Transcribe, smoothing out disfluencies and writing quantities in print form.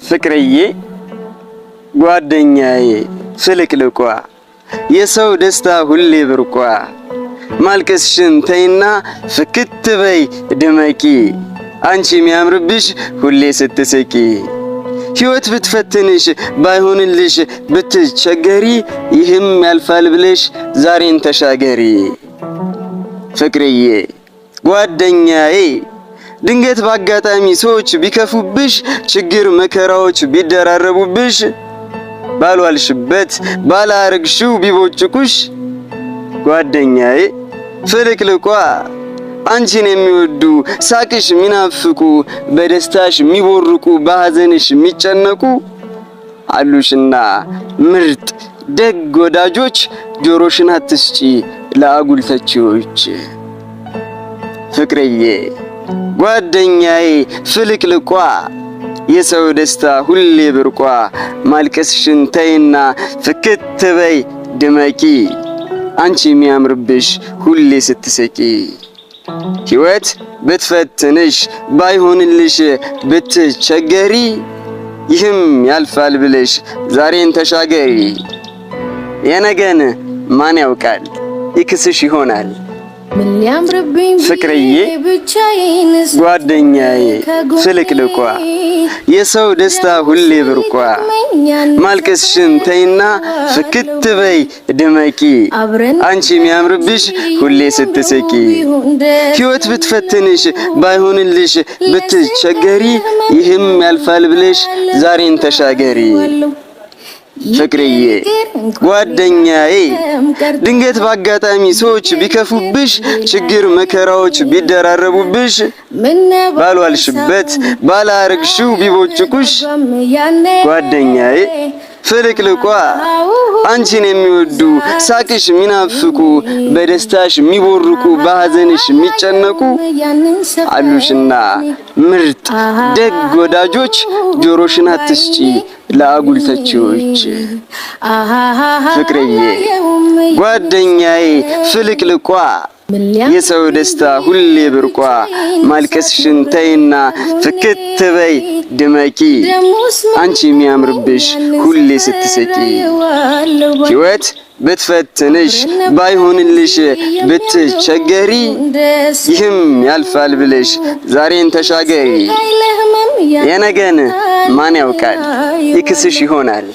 ፍቅርዬ ጓደኛዬ ፍልቅልቋ የሰው ደስታ ሁሌ ብርቋ ማልቀስሽን ተይና ፍክት በይ ድመቂ አንቺ የሚያምርብሽ ሁሌ ስትስቂ ሕይወት ብትፈትንሽ ባይሆንልሽ ብትቸገሪ ይህም ያልፋል ብለሽ ዛሬን ተሻገሪ። ፍቅርዬ ጓደኛዬ ድንገት ባጋጣሚ ሰዎች ቢከፉብሽ ችግር መከራዎች ቢደራረቡብሽ ባልዋልሽበት ባላረግሽው ቢቦጭቁሽ ጓደኛዬ ፍልቅልቋ አንቺን የሚወዱ ሳቅሽ ሚናፍቁ በደስታሽ ሚቦርቁ በሐዘንሽ ሚጨነቁ አሉሽና ምርጥ ደግ ወዳጆች ጆሮሽን አትስጪ ለአጉል ተቺዎች። ፍቅርዬ ጓደኛዬ ፍልቅልቋ የሰው ደስታ ሁሌ ብርቋ ማልቀስሽን ተይና ፍክት በይ ድመቂ አንቺ የሚያምርብሽ ሁሌ ስትስቂ ሕይወት ብትፈትንሽ ባይሆንልሽ ብትቸገሪ ይህም ያልፋል ብለሽ ዛሬን ተሻገሪ። የነገን ማን ያውቃል ይክስሽ ይሆናል። ፍቅርዬ ጓደኛዬ ፍልቅልቋ የሰው ደስታ ሁሌ ብርቋ ማልቀስሽን ተይና ፍክት በይ ድመቂ አንቺ የሚያምርብሽ ሁሌ ስትስቂ ሕይወት ብትፈትንሽ ባይሆንልሽ ብትቸገሪ ይህም ያልፋል ብለሽ ዛሬን ተሻገሪ። ፍቅርዬ ጓደኛዬ ድንገት ባጋጣሚ ሰዎች ቢከፉብሽ ችግር መከራዎች ቢደራረቡብሽ ባልዋልሽበት ባላረግሽው ቢቦጭቁሽ ጓደኛዬ ፍልቅልቋ አንቺን የሚወዱ ሳቅሽ ሚናፍቁ በደስታሽ ሚቦርቁ በሐዘንሽ ሚጨነቁ አሉሽና ምርጥ ደግ ወዳጆች ጆሮሽን አትስጪ ለአጉል ተቺዎች። ፍቅርዬ ጓደኛዬ ፍልቅልቋ የሰው ደስታ ሁሌ ብርቋ ማልቀስሽን ተይና ፍክት በይ ድመቂ አንቺ የሚያምርብሽ ሁሌ ስትስቂ ሕይወት ብትፈትንሽ ባይሆንልሽ ብትቸገሪ ይህም ያልፋል ብለሽ ዛሬን ተሻገሪ። የነገን ማን ያውቃል ይክስሽ ይሆናል።